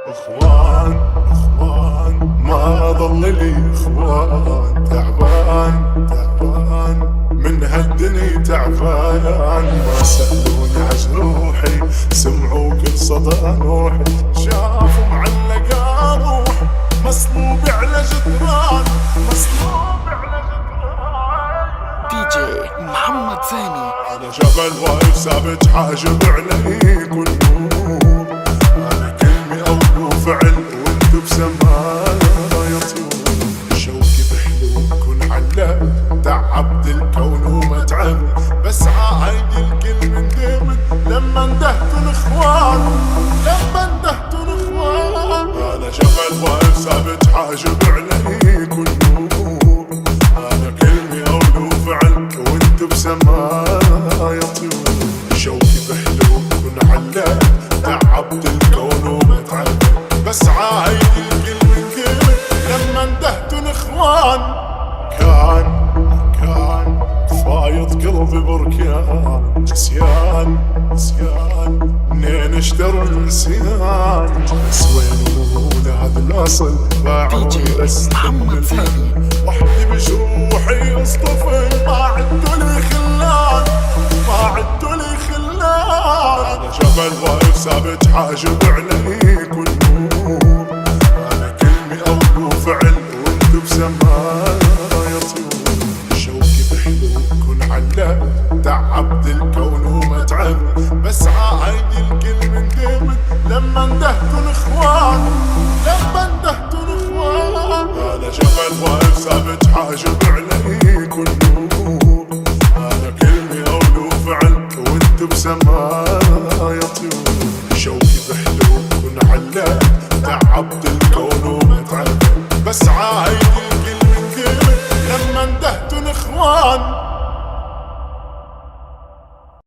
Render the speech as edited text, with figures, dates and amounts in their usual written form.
اخوان اخوان ما ضل لي اخوان، تعبان تعبان من هالدنيا تعبان، ما سألوني عن روحي سمعوا كل صدى نوحي، شافوا معلقة روح مصلوب على جدران، مصلوب على جدران. دي جي محمد ثاني على جبل واقف ثابت حاجب علي كل نور، انا كلمة او فعل وانت بسماء يطول، شوقي بحلو كن علق تعبت الكون ومتعب، بس عايد الكل من دمت لما اندهتوا الاخوان، لما اندهتوا الاخوان. انا جبل واقف ثابت حاجب علي كل نور، انا كلمة او فعل وانت بسماء يطول، شوقي بحلو كن علق تعبت الكون ومتعب، بس عايد الكل من دمت لما اندهتوا الاخوان. كان فايض قلبي بركان، نسيان نسيان منين اشتروا النسيان، بس وين هذا الاصل باعوني بس محمد ثاني وحدي بجروحي اصطفي، ما عدوا لي خلان، ما عدوا لي خلان. انا جبل واقف ثابت حاجب علي كل نور، انا كلمة او فعل وانت بسماء يطول، شوقي بحلو كن علق تعبت الكون ومتعب، بس عايد الكل من دمت لما اندهتوا الاخوان، لما اندهتوا الاخوان. انا جبل واقف ثابت حاجب علي كل نور، انا كلمة او فعل وانت بسماء يطول، شوقي بحلو كن علق تعبت الكون ومتعب، بس عايد الكل من دمت لما اندهتوا الاخوان.